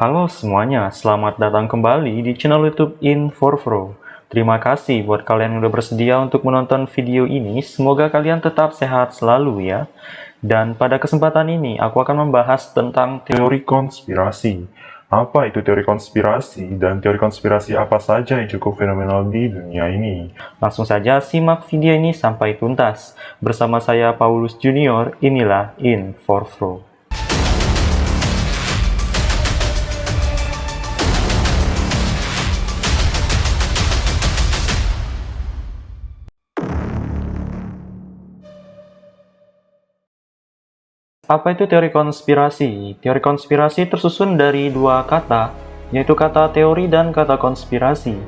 Halo semuanya, selamat datang kembali di channel YouTube In4Pro. Terima kasih buat kalian yang udah bersedia untuk menonton video ini. Semoga kalian tetap sehat selalu ya. Dan pada kesempatan ini, aku akan membahas tentang teori konspirasi. Apa itu teori konspirasi, dan teori konspirasi apa saja yang cukup fenomenal di dunia ini? Langsung saja simak video ini sampai tuntas. Bersama saya Paulus Junior, inilah In4Pro. Apa itu teori konspirasi? Teori konspirasi tersusun dari dua kata, yaitu kata teori dan kata konspirasi.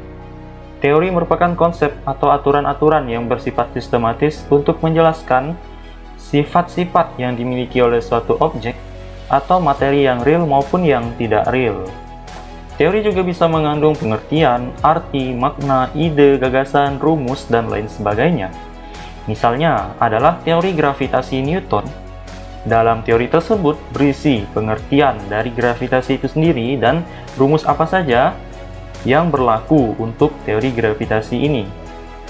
Teori merupakan konsep atau aturan-aturan yang bersifat sistematis untuk menjelaskan sifat-sifat yang dimiliki oleh suatu objek atau materi yang real maupun yang tidak real. Teori juga bisa mengandung pengertian, arti, makna, ide, gagasan, rumus, dan lain sebagainya. Misalnya adalah teori gravitasi Newton. Dalam teori tersebut berisi pengertian dari gravitasi itu sendiri dan rumus apa saja yang berlaku untuk teori gravitasi ini.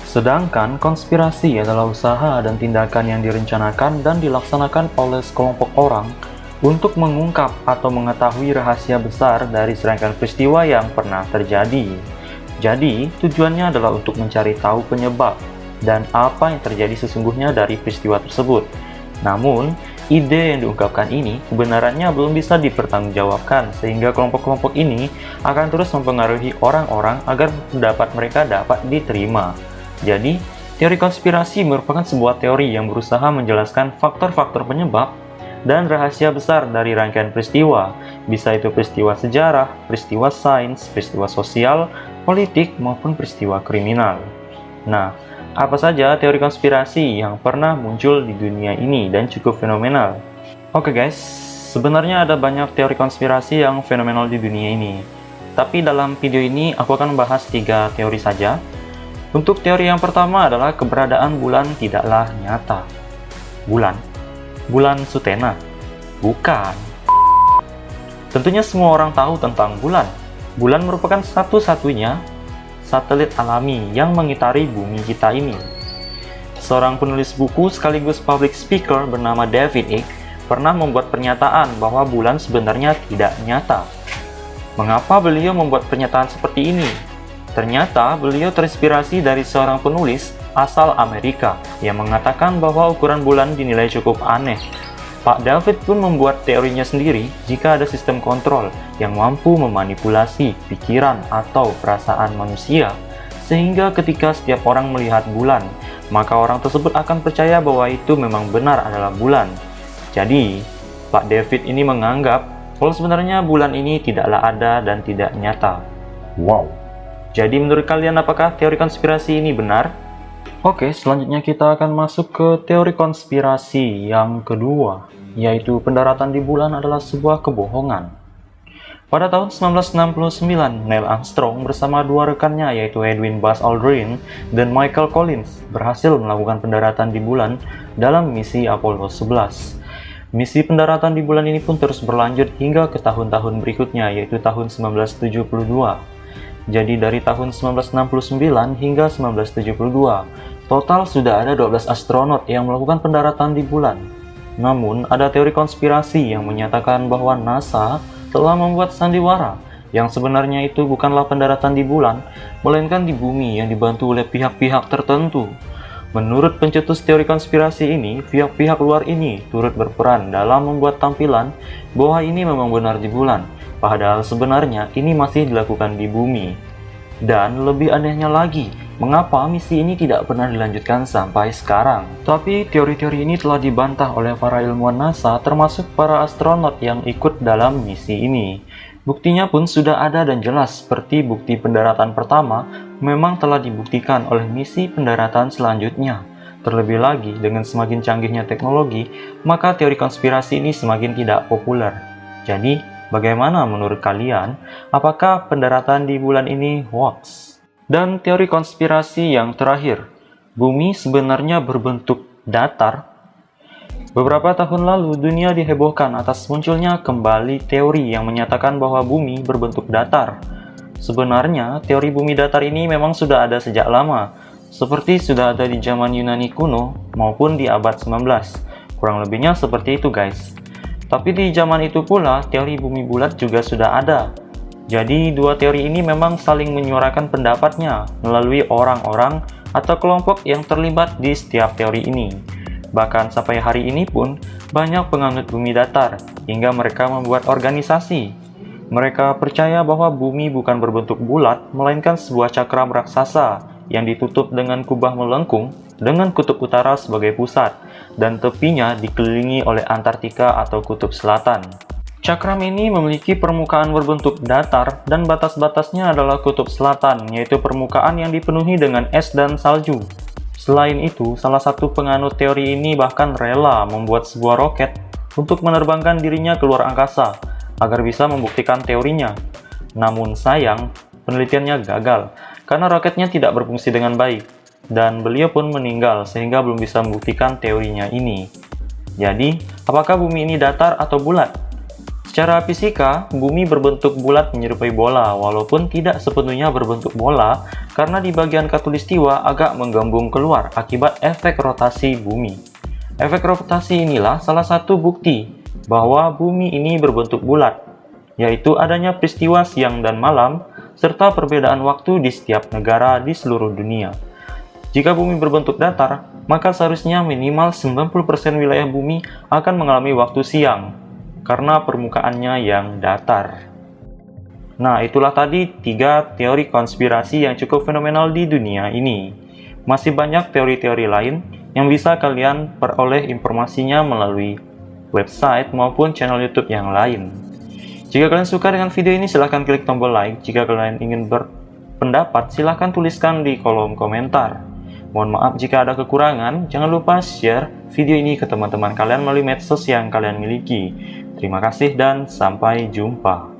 Sedangkan konspirasi adalah usaha dan tindakan yang direncanakan dan dilaksanakan oleh sekelompok orang untuk mengungkap atau mengetahui rahasia besar dari serangkaian peristiwa yang pernah terjadi. Jadi, tujuannya adalah untuk mencari tahu penyebab dan apa yang terjadi sesungguhnya dari peristiwa tersebut. Namun, ide yang diungkapkan ini kebenarannya belum bisa dipertanggungjawabkan, sehingga kelompok-kelompok ini akan terus mempengaruhi orang-orang agar pendapat mereka dapat diterima. Jadi, teori konspirasi merupakan sebuah teori yang berusaha menjelaskan faktor-faktor penyebab dan rahasia besar dari rangkaian peristiwa, bisa itu peristiwa sejarah, peristiwa sains, peristiwa sosial, politik, maupun peristiwa kriminal. Nah, apa saja teori konspirasi yang pernah muncul di dunia ini dan cukup fenomenal? Oke guys, sebenarnya ada banyak teori konspirasi yang fenomenal di dunia ini. Tapi dalam video ini aku akan membahas 3 teori saja. Untuk teori yang pertama adalah keberadaan bulan tidaklah nyata. Bulan? Bulan Sutena? Bukan. Tentunya semua orang tahu tentang bulan. Bulan merupakan satu-satunya satelit alami yang mengitari bumi kita ini. Seorang penulis buku sekaligus public speaker bernama David Icke pernah membuat pernyataan bahwa bulan sebenarnya tidak nyata. Mengapa beliau membuat pernyataan seperti ini? Ternyata beliau terinspirasi dari seorang penulis asal Amerika yang mengatakan bahwa ukuran bulan dinilai cukup aneh. Pak David pun membuat teorinya sendiri jika ada sistem kontrol yang mampu memanipulasi pikiran atau perasaan manusia, sehingga ketika setiap orang melihat bulan, maka orang tersebut akan percaya bahwa itu memang benar adalah bulan. Jadi, Pak David ini menganggap kalau sebenarnya bulan ini tidaklah ada dan tidak nyata. Wow! Jadi menurut kalian apakah teori konspirasi ini benar? Oke, selanjutnya kita akan masuk ke teori konspirasi yang kedua, yaitu pendaratan di bulan adalah sebuah kebohongan. Pada tahun 1969, Neil Armstrong bersama dua rekannya yaitu Edwin Buzz Aldrin dan Michael Collins berhasil melakukan pendaratan di bulan dalam misi Apollo 11. Misi pendaratan di bulan ini pun terus berlanjut hingga ke tahun-tahun berikutnya, yaitu tahun 1972. Jadi dari tahun 1969 hingga 1972, total sudah ada 12 astronot yang melakukan pendaratan di bulan. Namun, ada teori konspirasi yang menyatakan bahwa NASA telah membuat sandiwara yang sebenarnya itu bukanlah pendaratan di bulan, melainkan di bumi yang dibantu oleh pihak-pihak tertentu. Menurut pencetus teori konspirasi ini, pihak-pihak luar ini turut berperan dalam membuat tampilan bahwa ini memang benar di bulan, padahal sebenarnya ini masih dilakukan di bumi. Dan lebih anehnya lagi, mengapa misi ini tidak pernah dilanjutkan sampai sekarang? Tapi teori-teori ini telah dibantah oleh para ilmuwan NASA termasuk para astronot yang ikut dalam misi ini. Buktinya pun sudah ada dan jelas, seperti bukti pendaratan pertama memang telah dibuktikan oleh misi pendaratan selanjutnya. Terlebih lagi, dengan semakin canggihnya teknologi, maka teori konspirasi ini semakin tidak populer. Jadi, bagaimana menurut kalian? Apakah pendaratan di bulan ini hoax? Dan teori konspirasi yang terakhir, bumi sebenarnya berbentuk datar. Beberapa tahun lalu, dunia dihebohkan atas munculnya kembali teori yang menyatakan bahwa bumi berbentuk datar. Sebenarnya, teori bumi datar ini memang sudah ada sejak lama, seperti sudah ada di zaman Yunani kuno maupun di abad 19. Kurang lebihnya seperti itu, guys. Tapi di zaman itu pula, teori bumi bulat juga sudah ada. Jadi, dua teori ini memang saling menyuarakan pendapatnya melalui orang-orang atau kelompok yang terlibat di setiap teori ini. Bahkan sampai hari ini pun, banyak penganut bumi datar, hingga mereka membuat organisasi. Mereka percaya bahwa bumi bukan berbentuk bulat, melainkan sebuah cakram raksasa yang ditutup dengan kubah melengkung, dengan kutub utara sebagai pusat, dan tepinya dikelilingi oleh Antartika atau kutub selatan. Cakram ini memiliki permukaan berbentuk datar, dan batas-batasnya adalah kutub selatan, yaitu permukaan yang dipenuhi dengan es dan salju. Selain itu, salah satu penganut teori ini bahkan rela membuat sebuah roket untuk menerbangkan dirinya keluar angkasa agar bisa membuktikan teorinya. Namun sayang, penelitiannya gagal karena roketnya tidak berfungsi dengan baik dan beliau pun meninggal sehingga belum bisa membuktikan teorinya ini. Jadi, apakah bumi ini datar atau bulat? Secara fisika, bumi berbentuk bulat menyerupai bola, walaupun tidak sepenuhnya berbentuk bola, karena di bagian khatulistiwa agak menggembung keluar akibat efek rotasi bumi. Efek rotasi inilah salah satu bukti bahwa bumi ini berbentuk bulat, yaitu adanya peristiwa siang dan malam, serta perbedaan waktu di setiap negara di seluruh dunia. Jika bumi berbentuk datar, maka seharusnya minimal 90% wilayah bumi akan mengalami waktu siang, karena permukaannya yang datar. Nah, itulah tadi 3 teori konspirasi yang cukup fenomenal di dunia ini. Masih banyak teori-teori lain yang bisa kalian peroleh informasinya melalui website maupun channel YouTube yang lain. Jika kalian suka dengan video ini, silahkan klik tombol like. Jika kalian ingin berpendapat, silahkan tuliskan di kolom komentar. Mohon maaf jika ada kekurangan, jangan lupa share video ini ke teman-teman kalian melalui medsos yang kalian miliki. Terima kasih dan sampai jumpa.